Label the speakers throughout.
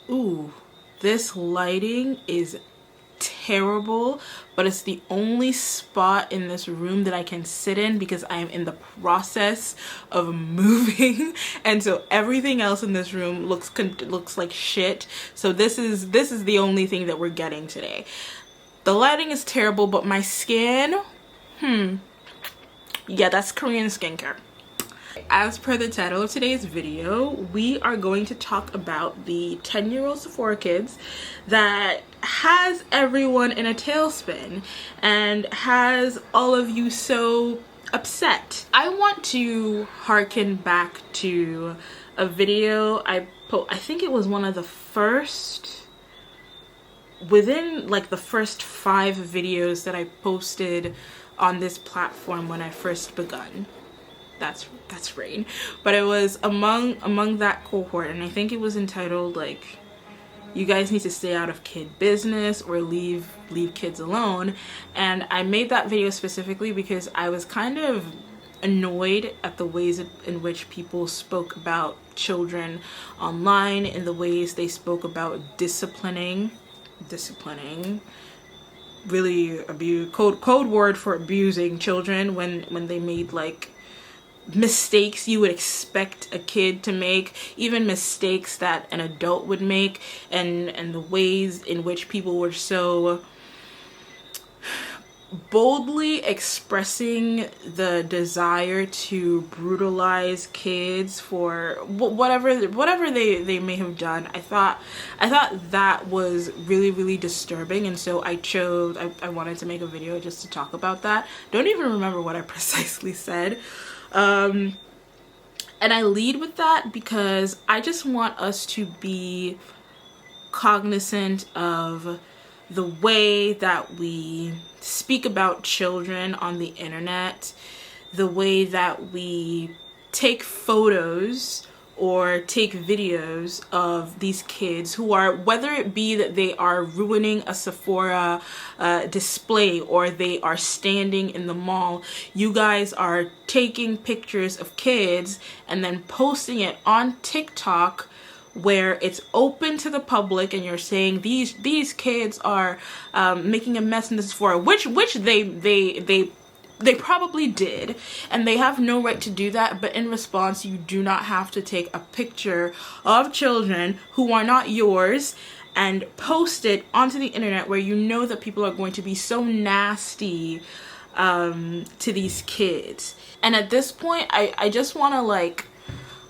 Speaker 1: Ooh, this lighting is terrible, but it's the only spot in this room that I can sit in because I am in the process of moving, and so everything else in this room looks like shit. So this is the only thing that we're getting today. The lighting is terrible, but my skin, yeah, that's Korean skincare. As per the title of today's video, we are going to talk about the 10-year-old Sephora kids that has everyone in a tailspin and has all of you so upset. I want to harken back to a video I think it was one of the first, within like the first 5 videos that I posted on this platform when I first begun. That's rain, but it was among that cohort, and I think it was entitled like, you guys need to stay out of kid business or leave kids alone. And I made that video specifically because I was kind of annoyed at the ways in which people spoke about children online, in the ways they spoke about disciplining, really code word for abusing children, when they made like mistakes you would expect a kid to make, even mistakes that an adult would make, and the ways in which people were so boldly expressing the desire to brutalize kids for whatever they may have done. I thought that was really disturbing, and so I wanted to make a video just to talk about that. Don't even remember what I precisely said. And I lead with that because I just want us to be cognizant of the way that we speak about children on the internet, the way that we take photos or take videos of these kids who are, whether it be that they are ruining a Sephora display or they are standing in the mall. You guys are taking pictures of kids and then posting it on TikTok, where it's open to the public, and you're saying these kids are making a mess in this Sephora, which they probably did, and they have no right to do that. But in response, you do not have to take a picture of children who are not yours and post it onto the internet, where you know that people are going to be so nasty to these kids. And at this point, I just want to like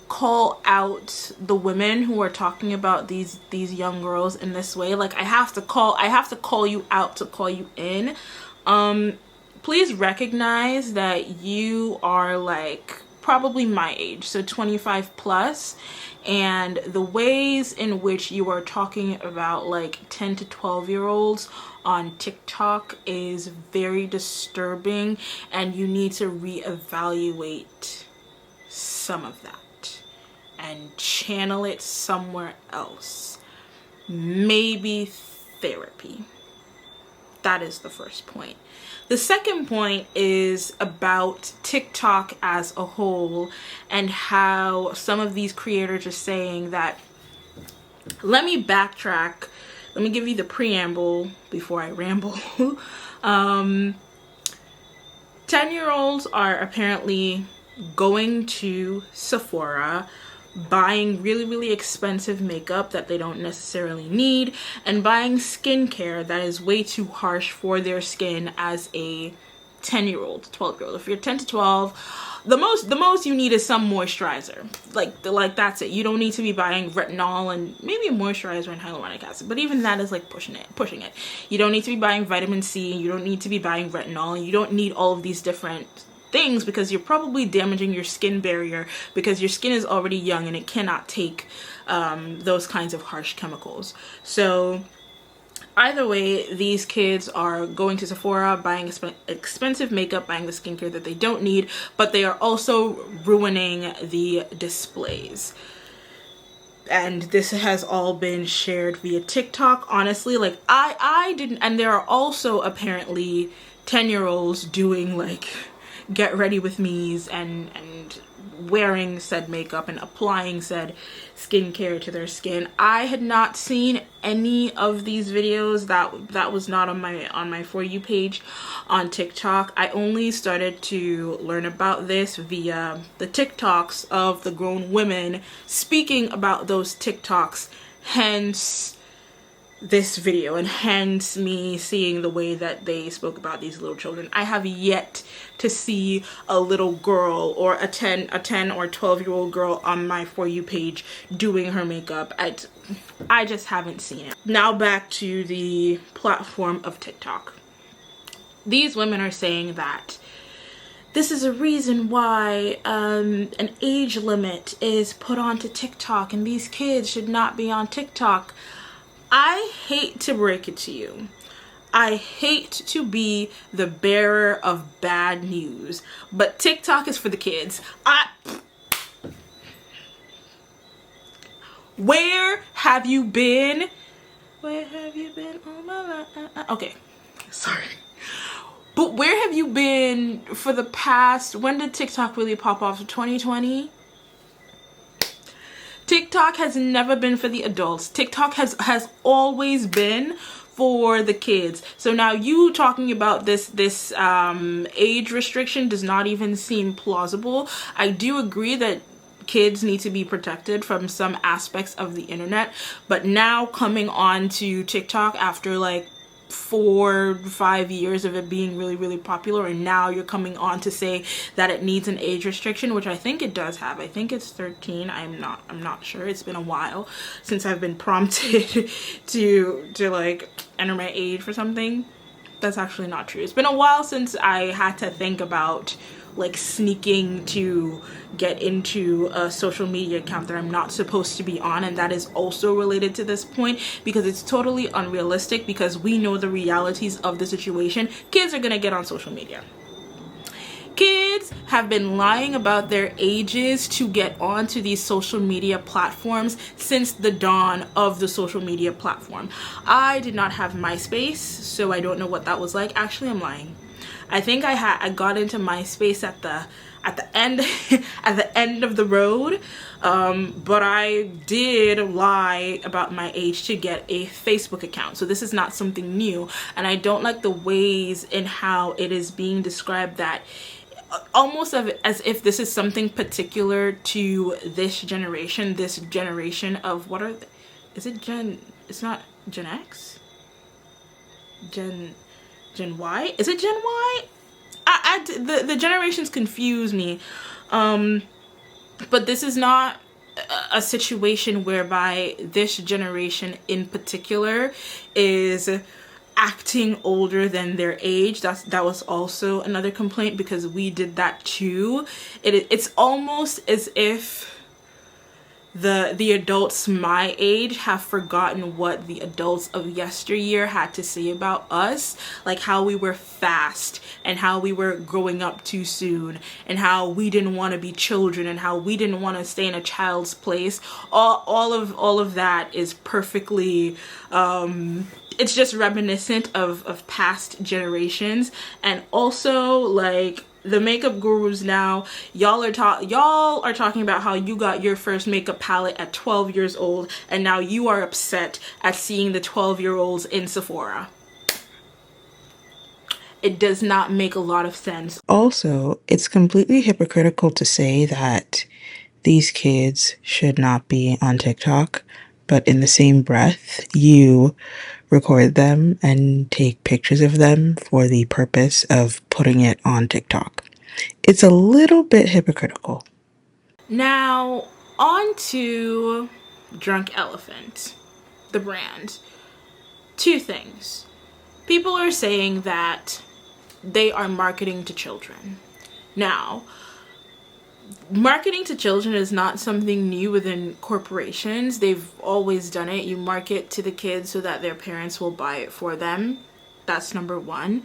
Speaker 1: call out the women who are talking about these young girls in this way. Like, I have to call you out to call you in. Please recognize that you are like probably my age, so 25 plus, and the ways in which you are talking about like 10 to 12-year-olds on TikTok is very disturbing, and you need to reevaluate some of that and channel it somewhere else. Maybe therapy. That is the first point. The second point is about TikTok as a whole, and how some of these creators are saying that, let me backtrack. Let me give you the preamble before I ramble. 10-year-olds are apparently going to Sephora, buying really expensive makeup that they don't necessarily need, and buying skincare that is way too harsh for their skin as a 10-year-old, 12-year-old. If you're 10 to 12, the most you need is some moisturizer. Like that's it. You don't need to be buying retinol and maybe a moisturizer and hyaluronic acid, but even that is like pushing it. You don't need to be buying vitamin C, you don't need to be buying retinol, you don't need all of these different things, because you're probably damaging your skin barrier, because your skin is already young and it cannot take those kinds of harsh chemicals. So either way, these kids are going to Sephora, buying expensive makeup, buying the skincare that they don't need, but they are also ruining the displays. And this has all been shared via TikTok. Honestly, like I didn't, and there are also apparently 10-year-olds doing like get ready with me's and wearing said makeup and applying said skincare to their skin. I had not seen any of these videos. That was not on my For You page on TikTok. I only started to learn about this via the TikToks of the grown women speaking about those TikToks, hence this video, and hence me seeing the way that they spoke about these little children. I have yet to see a little girl or a 10 or 12-year-old girl on my For You page doing her makeup. I just haven't seen it. Now back to the platform of TikTok. These women are saying that this is a reason why an age limit is put onto TikTok and these kids should not be on TikTok. I hate to break it to you. I hate to be the bearer of bad news, but TikTok is for the kids. Where have you been? Where have you been? Oh my life. Okay, sorry. But where have you been for the past, when did TikTok really pop off? 2020? TikTok has never been for the adults. TikTok has always been for the kids. So now you talking about this age restriction does not even seem plausible. I do agree that kids need to be protected from some aspects of the internet, but now coming on to TikTok after like 4-5 years of it being really popular, and now you're coming on to say that it needs an age restriction, which I think it does have. I think it's 13. I'm not sure. It's been a while since I've been prompted to like enter my age for something. That's actually not true. It's been a while since I had to think about like sneaking to get into a social media account that I'm not supposed to be on, and that is also related to this point because it's totally unrealistic, because we know the realities of the situation. Kids are gonna get on social media. Kids have been lying about their ages to get onto these social media platforms since the dawn of the social media platform. I did not have MySpace, so I don't know what that was like. Actually, I'm lying. I think I got into MySpace at the end at the end of the road, but I did lie about my age to get a Facebook account. So this is not something new, and I don't like the ways in how it is being described, that almost as if this is something particular to this generation of is it Gen, it's not Gen X? Gen Y? Is it Gen Y? The generations confuse me. But this is not a situation whereby this generation in particular is acting older than their age. That was also another complaint, because we did that too. It's almost as if the adults my age have forgotten what the adults of yesteryear had to say about us, like how we were fast and how we were growing up too soon and how we didn't want to be children and how we didn't want to stay in a child's place. All of that is perfectly it's just reminiscent of past generations. And also, like, the makeup gurus now, y'all are talking about how you got your first makeup palette at 12 years old, and now you are upset at seeing the 12-year-olds in Sephora. It does not make a lot of sense.
Speaker 2: Also, it's completely hypocritical to say that these kids should not be on TikTok, but in the same breath, you record them and take pictures of them for the purpose of putting it on TikTok. It's a little bit hypocritical.
Speaker 1: Now, on to Drunk Elephant, the brand. Two things. People are saying that they are marketing to children. Now, marketing to children is not something new within corporations. They've always done it. You market to the kids so that their parents will buy it for them. That's number one.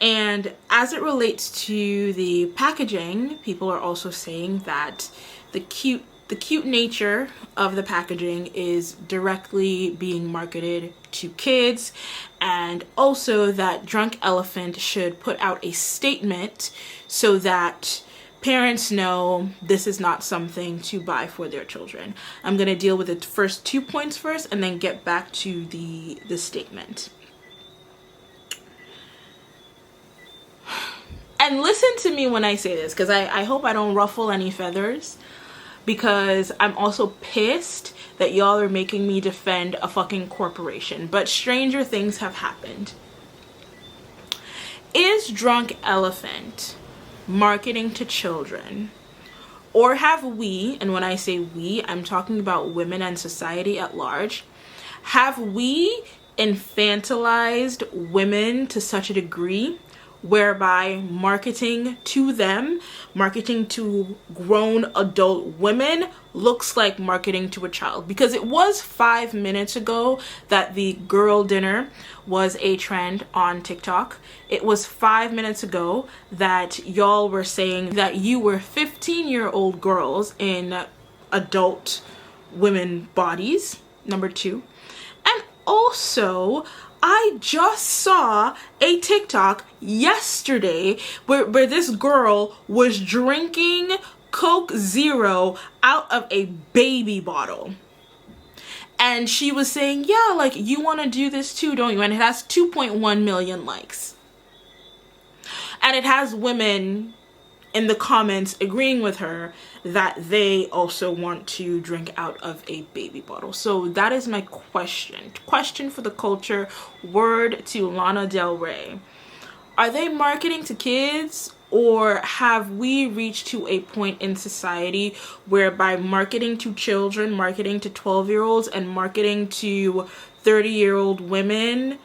Speaker 1: And as it relates to the packaging, people are also saying that the cute nature of the packaging is directly being marketed to kids, and also that Drunk Elephant should put out a statement so that parents know this is not something to buy for their children. I'm going to deal with the first 2 points first and then get back to the statement. And listen to me when I say this, because I hope I don't ruffle any feathers, because I'm also pissed that y'all are making me defend a fucking corporation. But stranger things have happened. Is Drunk Elephant marketing to children? Or have we, and when I say we, I'm talking about women and society at large, have we infantilized women to such a degree whereby marketing to them, marketing to grown adult women, looks like marketing to a child? Because it was 5 minutes ago that the girl dinner was a trend on TikTok. It was 5 minutes ago that y'all were saying that you were 15-year-old girls in adult women bodies, number 2. And also, I just saw a TikTok yesterday where this girl was drinking Coke Zero out of a baby bottle. And she was saying, yeah, like, you want to do this too, don't you? And it has 2.1 million likes. And it has women in the comments agreeing with her that they also want to drink out of a baby bottle. So that is my question for the culture. Word to Lana Del Rey. Are they marketing to kids, or have we reached to a point in society whereby marketing to children, marketing to 12-year-olds, and marketing to 30-year-old women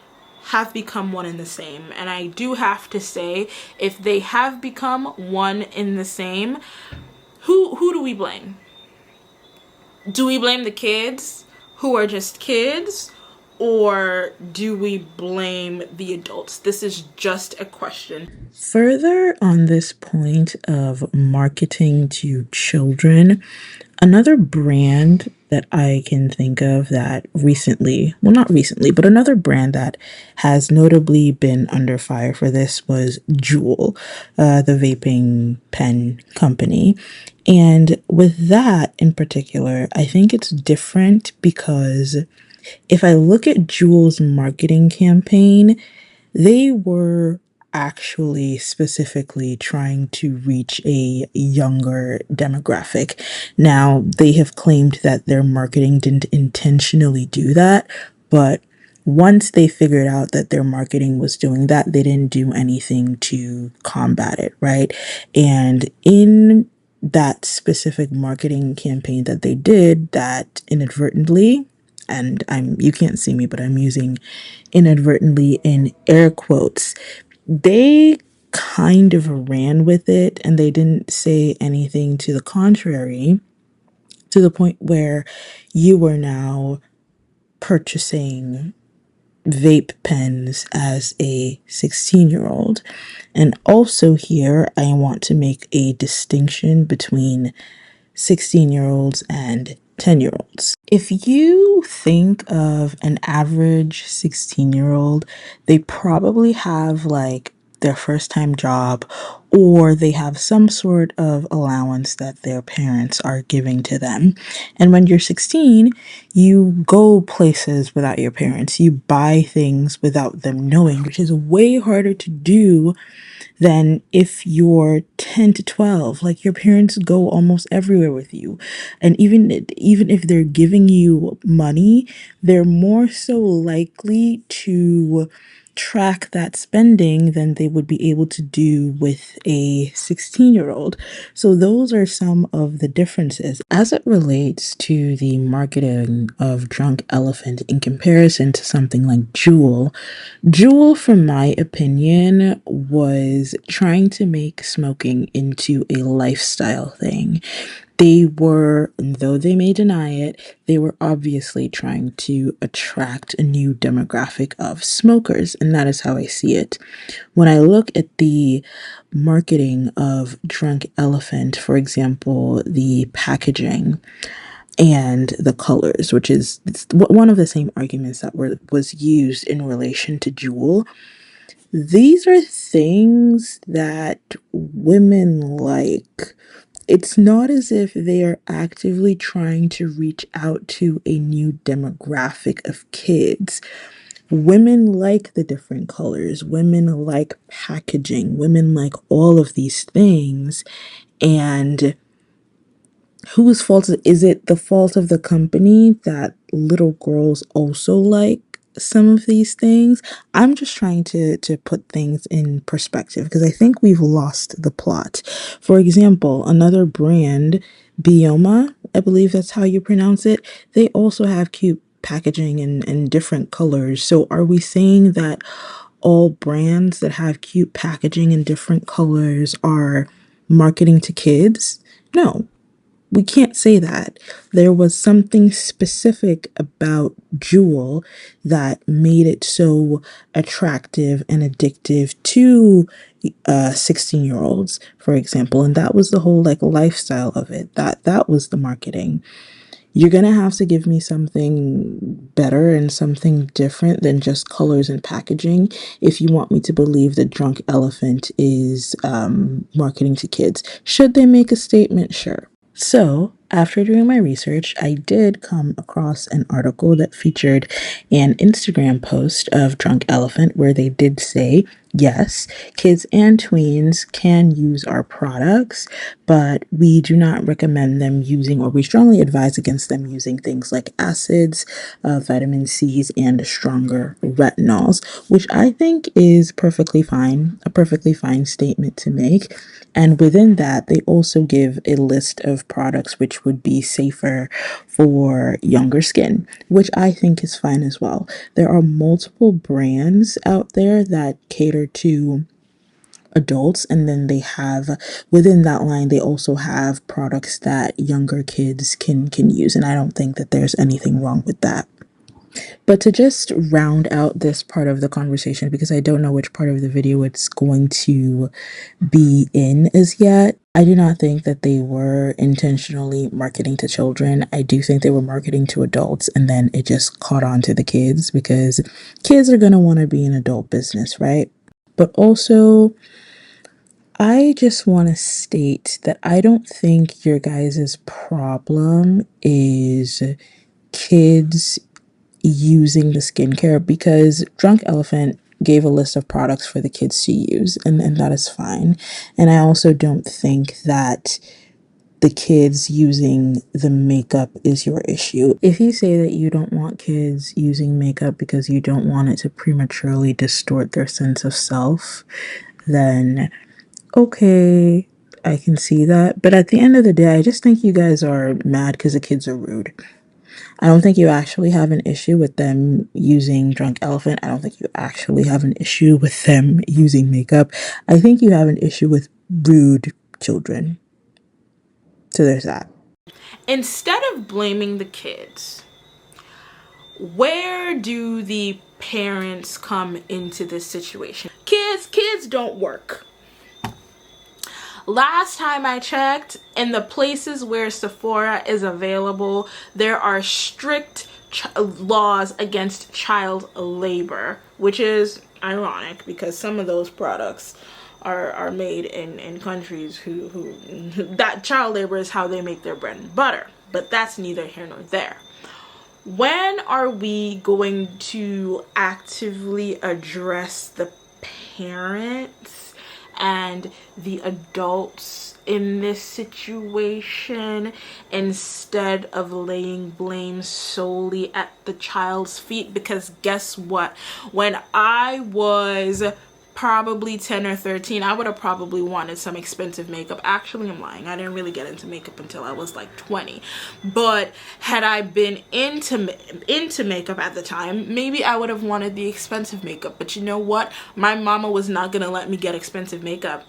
Speaker 1: have become one and the same? And I do have to say, if they have become one in the same, who do we blame? Do we blame the kids who are just kids, or do we blame the adults? This is just a question.
Speaker 2: Further on this point of marketing to children, another brand that I can think of that recently, well, not recently, but another brand that has notably been under fire for this was Juul, the vaping pen company. And with that in particular, I think it's different because if I look at Juul's marketing campaign, they were actually specifically trying to reach a younger demographic. Now, they have claimed that their marketing didn't intentionally do that, but once they figured out that their marketing was doing that, they didn't do anything to combat it, right? And in that specific marketing campaign that they did, that inadvertently, and you can't see me, but I'm using inadvertently in air quotes, they kind of ran with it and they didn't say anything to the contrary, to the point where you were now purchasing vape pens as a 16-year-old. And also here, I want to make a distinction between 16-year-olds and 10-year-olds. If you think of an average 16-year-old, they probably have like their first time job, or they have some sort of allowance that their parents are giving to them. And when you're 16, you go places without your parents. You buy things without them knowing, which is way harder to do than if you're 10 to 12. Like, your parents go almost everywhere with you. And even if they're giving you money, they're more so likely to track that spending than they would be able to do with a 16-year-old. So those are some of the differences as it relates to the marketing of Drunk Elephant in comparison to something like Juul. Juul, from my opinion, was trying to make smoking into a lifestyle thing. They were, though they may deny it, they were obviously trying to attract a new demographic of smokers, and that is how I see it. When I look at the marketing of Drunk Elephant, for example, the packaging and the colors, which is one of the same arguments that was used in relation to Juul, These are things that women like. It's not as if they are actively trying to reach out to a new demographic of kids. Women like the different colors, women like packaging, women like all of these things. And whose fault is it? The fault of the company that little girls also like some of these things? I'm just trying to put things in perspective because I think we've lost the plot. For example, another brand, Bioma, I believe that's how you pronounce it, they also have cute packaging and different colors. So are we saying that all brands that have cute packaging and different colors are marketing to kids? No, we can't say that. There was something specific about Jewel that made it so attractive and addictive to 16-year-olds, for example, and that was the whole like lifestyle of it. That was the marketing. You're gonna have to give me something better and something different than just colors and packaging if you want me to believe that Drunk Elephant is marketing to kids. Should they make a statement? Sure. So, after doing my research, I did come across an article that featured an Instagram post of Drunk Elephant where they did say, yes, kids and tweens can use our products, but we do not recommend them using, or we strongly advise against them using things like acids, vitamin C's, and stronger retinols, which I think is perfectly fine, a perfectly fine statement to make. And within that, they also give a list of products which would be safer for younger skin, which I think is fine as well. There are multiple brands out there that cater to adults, and then they have within that line they also have products that younger kids can use, and I don't think that there's anything wrong with that. But to just round out this part of the conversation, because I don't know which part of the video it's going to be in as yet, I do not think that they were intentionally marketing to children. I do think they were marketing to adults, and then it just caught on to the kids because kids are going to want to be in adult business, right? But also, I just want to state that I don't think your guys' problem is kids using the skincare, because Drunk Elephant gave a list of products for the kids to use, and that is fine. And I also don't think that the kids using the makeup is your issue. If you say that you don't want kids using makeup because you don't want it to prematurely distort their sense of self, then okay, I can see that. But at the end of the day, I just think you guys are mad because the kids are rude. I don't think you actually have an issue with them using Drunk Elephant. I don't think you actually have an issue with them using makeup. I think you have an issue with rude children. So there's that.
Speaker 1: Instead of blaming the kids, where do the parents come into this situation? Kids don't work. Last time I checked, in the places where Sephora is available, there are strict laws against child labor, which is ironic because some of those products are made in countries who that child labor is how they make their bread and butter. But that's neither here nor there. When are we going to actively address the parents and the adults in this situation instead of laying blame solely at the child's feet? Because guess what? When I was probably 10 or 13, I would have probably wanted some expensive makeup. Actually, I'm lying. I didn't really get into makeup until I was like 20. But had I been into makeup at the time, maybe I would have wanted the expensive makeup. But you know what? My mama was not going to let me get expensive makeup.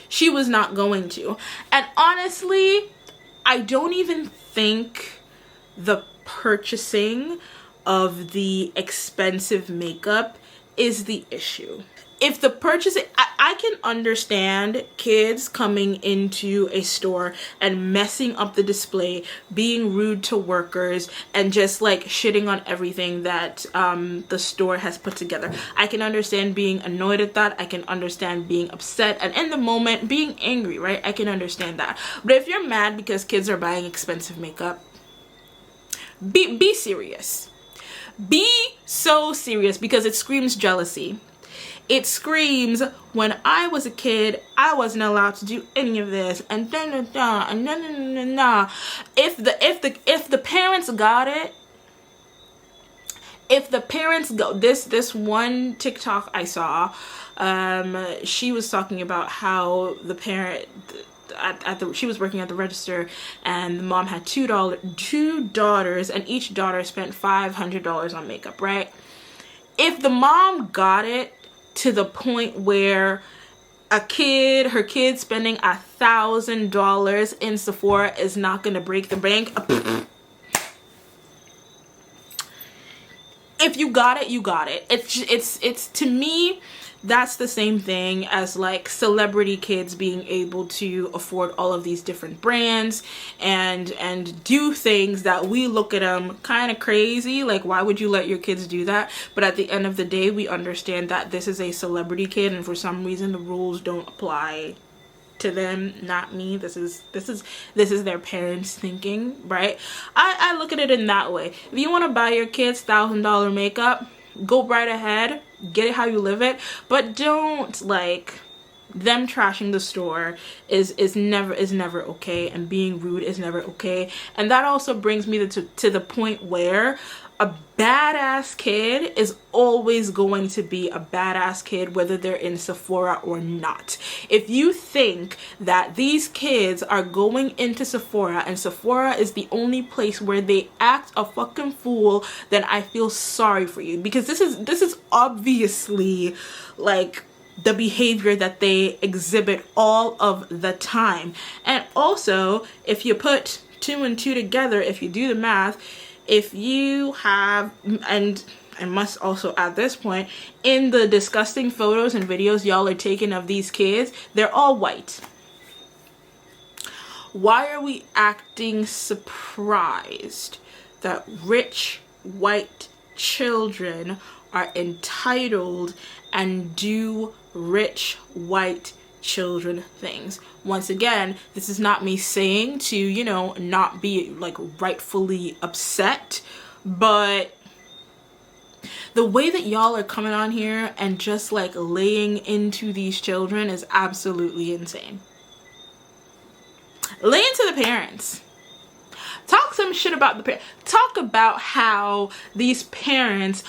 Speaker 1: She was not going to. And honestly, I don't even think the purchasing of the expensive makeup is the issue. if the purchasing, I can understand kids coming into a store and messing up the display, being rude to workers, and just like shitting on everything that the store has put together. I can understand being annoyed at that. I can understand being upset and in the moment being angry, right? I can understand that. But if you're mad because kids are buying expensive makeup, be serious. Be so serious, because it screams jealousy. It screams, when I was a kid, I wasn't allowed to do any of this, and da da da, and na na na na. If the parents got it, if the parents go, this one TikTok I saw, she was talking about how the parent she was working at the register, and the mom had two daughters, and each daughter spent $500 on makeup, right? If the mom got it to the point where her kid spending $1,000 in Sephora is not gonna break the bank, if you got it, you got it. It's to me, that's the same thing as like celebrity kids being able to afford all of these different brands and do things that we look at them kind of crazy, like, why would you let your kids do that? But at the end of the day, we understand that this is a celebrity kid, and for some reason the rules don't apply to them, not me. This is their parents thinking, right? I look at it in that way. If you want to buy your kids $1,000 makeup, go right ahead, get it how you live it, but don't, like, them trashing the store is never okay, and being rude is never okay. And that also brings me to the point where a badass kid is always going to be a badass kid, whether they're in Sephora or not. If you think that these kids are going into Sephora and Sephora is the only place where they act a fucking fool, then I feel sorry for you, because this is obviously like the behavior that they exhibit all of the time. And also, if you put 2 and 2 together, if you do the math, if you have, and I must also at this point, in the disgusting photos and videos y'all are taking of these kids, they're all white. Why are we acting surprised that rich white children are entitled and do rich white children things? Once again, this is not me saying to, you know, not be like rightfully upset, but the way that y'all are coming on here and just like laying into these children is absolutely insane. Lay into the parents. Talk some shit about the parents. Talk about how these parents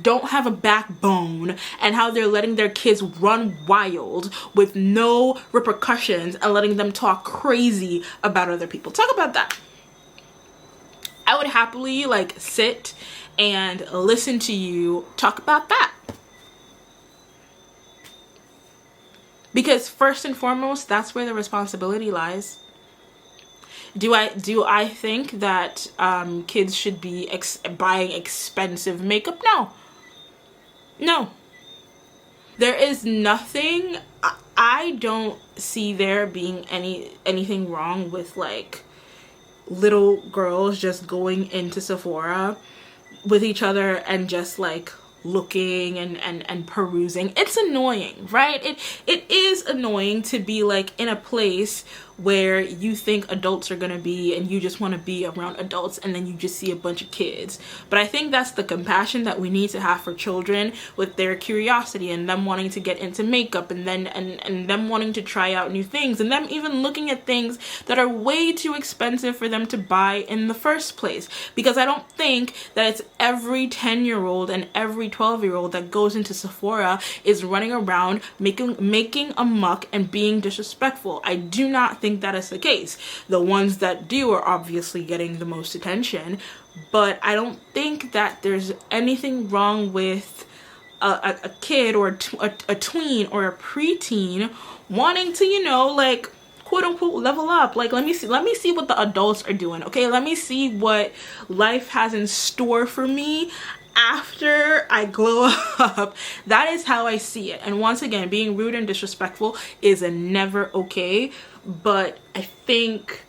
Speaker 1: don't have a backbone, and how they're letting their kids run wild with no repercussions and letting them talk crazy about other people. Talk about that. I would happily like sit and listen to you talk about that. Because first and foremost, that's where the responsibility lies. Do I think that kids should be buying expensive makeup? No. There is nothing. I don't see there being anything wrong with like little girls just going into Sephora with each other and just like looking and perusing. It's annoying, right? It is annoying to be like in a place where you think adults are gonna be and you just want to be around adults, and then you just see a bunch of kids. But I think that's the compassion that we need to have for children, with their curiosity and them wanting to get into makeup, and then and them wanting to try out new things, and them even looking at things that are way too expensive for them to buy in the first place. Because I don't think that it's every 10-year-old and every 12-year-old that goes into Sephora is running around making a muck and being disrespectful. I do not think that is the case. The ones that do are obviously getting the most attention, but I don't think that there's anything wrong with a kid or a tween or a preteen wanting to, you know, like quote unquote level up. Like, let me see what the adults are doing. Okay, let me see what life has in store for me after I glow up. That is how I see it. And once again, being rude and disrespectful is never okay, but I think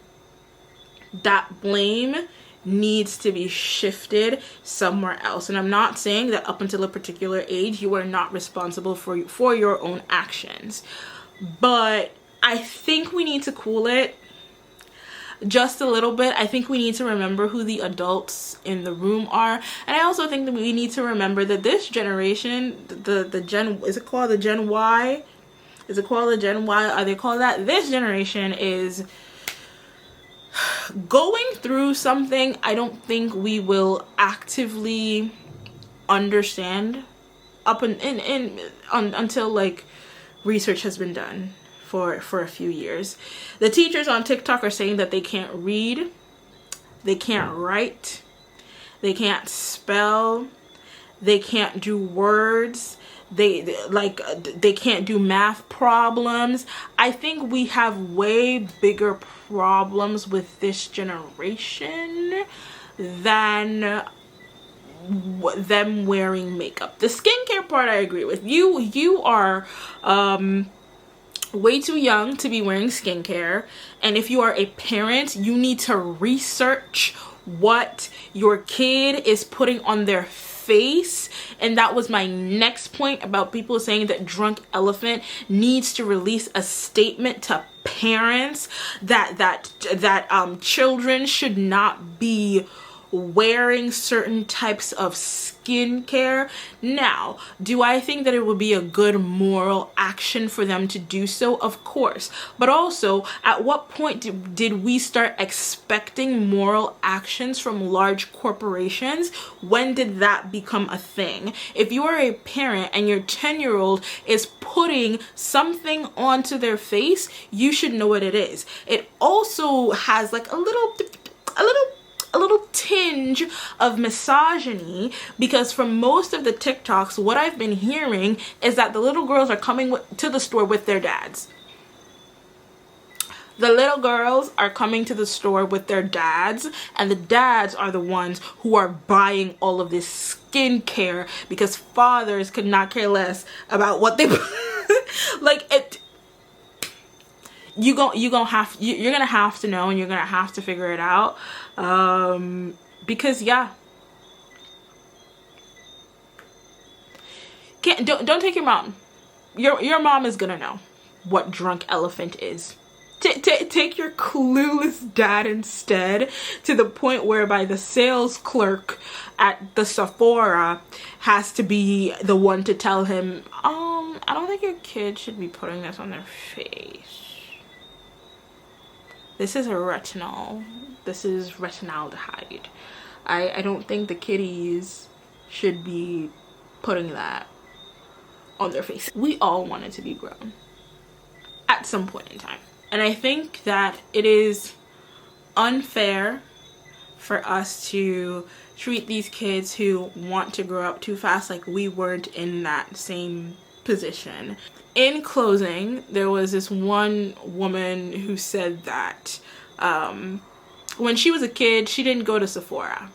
Speaker 1: that blame needs to be shifted somewhere else. And I'm not saying that up until a particular age you are not responsible for your own actions, but I think we need to cool it just a little bit. I think we need to remember who the adults in the room are, and I also think that we need to remember that this generation, the Gen, is it called the Gen Y? Is it called the Gen Y? Are they called that? This generation is going through something I don't think we will actively understand until like research has been done for a few years. The teachers on TikTok are saying that they can't read, they can't write, they can't spell, they can't do words, they can't do math problems. I think we have way bigger problems with this generation than them wearing makeup. The skincare part I agree with you. You are way too young to be wearing skincare, and if you are a parent, you need to research what your kid is putting on their face. And that was my next point about people saying that Drunk Elephant needs to release a statement to parents that children should not be wearing certain types of skincare. Now, do I think that it would be a good moral action for them to do so? Of course. But also, at what point did we start expecting moral actions from large corporations? When did that become a thing? If you are a parent and your 10-year-old is putting something onto their face, you should know what it is. It also has like a little tinge of misogyny, because from most of the TikToks, what I've been hearing is that the little girls are coming to the store with their dads. The little girls are coming to the store with their dads, and the dads are the ones who are buying all of this skincare because fathers could not care less about what they like it. You're gonna have to know, and you're gonna have to figure it out, because yeah, don't take your mom. Your mom is gonna know what Drunk Elephant is. Take your clueless dad instead, to the point whereby the sales clerk at the Sephora has to be the one to tell him, I don't think your kid should be putting this on their face. This is a retinol. This is retinaldehyde. I don't think the kiddies should be putting that on their face. We all wanted to be grown at some point in time. And I think that it is unfair for us to treat these kids who want to grow up too fast like we weren't in that same position. In closing, there was this one woman who said that when she was a kid, she didn't go to Sephora.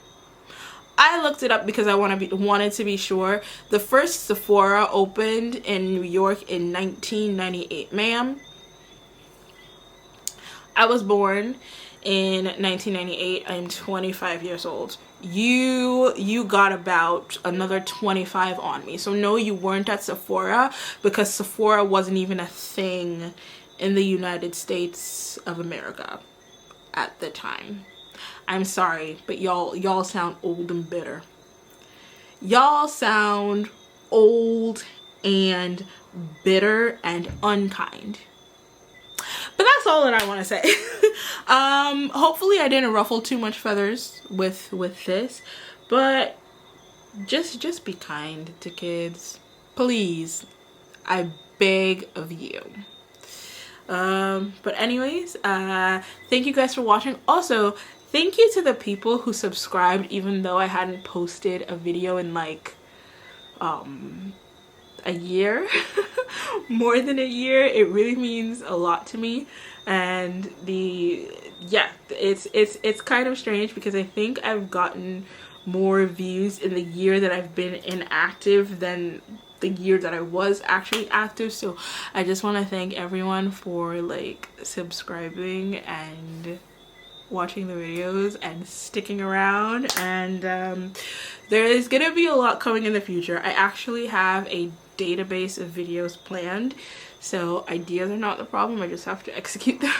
Speaker 1: I looked it up because I wanted to be sure. The first Sephora opened in New York in 1998, ma'am. I was born in 1998. I'm 25 years old. You got about another 25 on me. So no, you weren't at Sephora, because Sephora wasn't even a thing in the United States of America at the time. I'm sorry, but y'all sound old and bitter. Y'all sound old and bitter and unkind. But that's all that I want to say. Hopefully I didn't ruffle too much feathers with this, but just be kind to kids, please. I beg of you. But anyways, thank you guys for watching. Also, thank you to the people who subscribed even though I hadn't posted a video in like a year. more than a year. It really means a lot to me. And it's kind of strange because I think I've gotten more views in the year that I've been inactive than the year that I was actually active. So I just want to thank everyone for like subscribing and watching the videos and sticking around. And there is gonna be a lot coming in the future. I actually have a database of videos planned, so ideas are not the problem. I just have to execute them.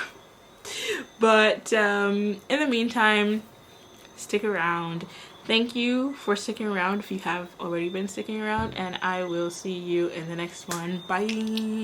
Speaker 1: But in the meantime, stick around. Thank you for sticking around if you have already been sticking around, and I will see you in the next one. Bye.